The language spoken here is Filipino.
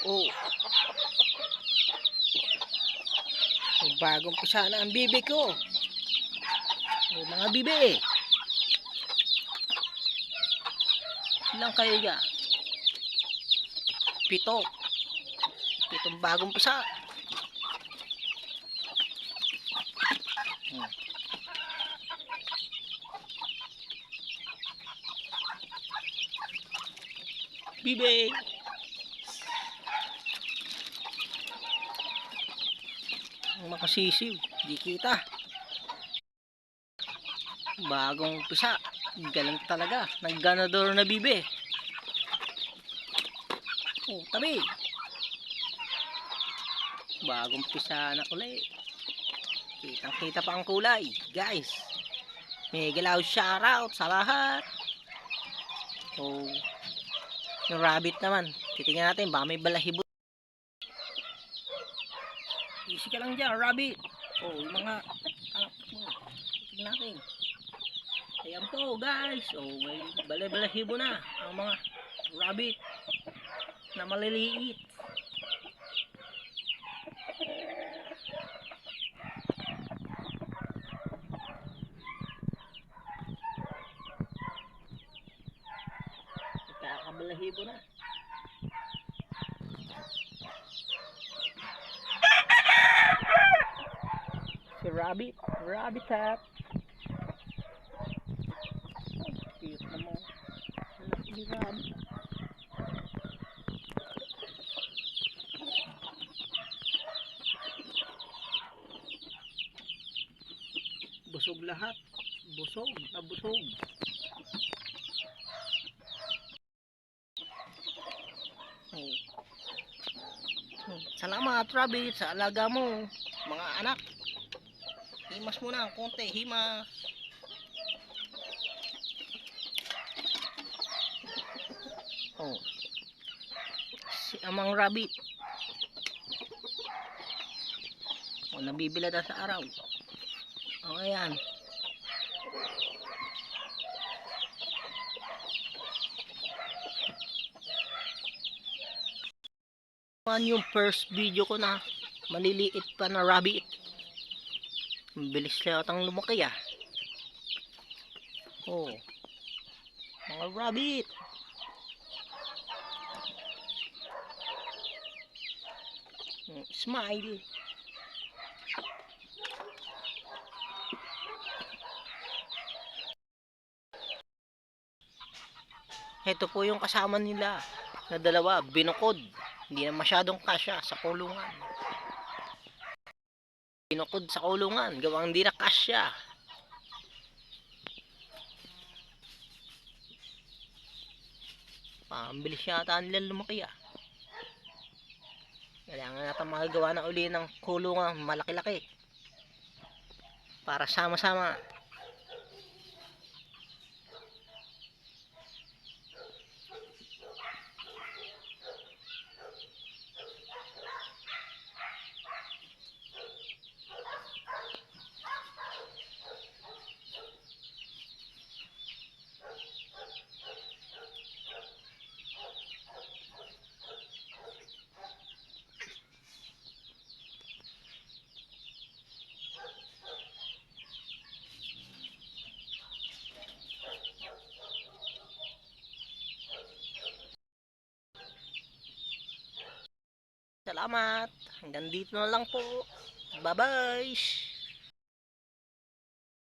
Oh, bagong pisa na ang bibi ko. Oh, mga bibi. Ilang kayo dyan? 7. 7 bagong pisa. Bibi. Ang makasisiw, di kita. Bagong pisa. Galing talaga. Nagganador na bibi. Oh, tabi. Bagong pisa na ulit. Kitang kita pa ang kulay, guys. Mega loud shoutout sa lahat. Oh, yung rabbit naman. Titingnan natin, baka may balahibo. Easy ka lang dyan, rabbit. Oh, yung mga anak mo. Titingnan natin. Ayan po, guys. Oh, may balahibo na ang mga rabbit na maliliit. Nakakabalahibo na. Si rabbit, rabbit hat. Cute naman. Laki ni rabbit. Busog lahat. Busog, busog. Oh. Salamat, rabbit, sa alaga mo. Mga anak. Himas muna ang konti, himas. Oh. Si amang rabbit. Oh, nabibilad sa araw. Oh, ayan. Yung first video ko na maliliit pa na rabbit. Bilis lang atang lumaki ah. Oh. Mga rabbit. Smile. Ito po yung kasama nila na dalawa, binukod. Hindi na masyadong kasya sa kulungan. Binukod sa kulungan, gawang hindi na kasya. Ang bilis yata nila lumaki ah. Kailangan natin magagawa na uli ng kulungan malaki-laki. Para sama-sama. Salamat. Hanggang dito na lang po. Bye-bye.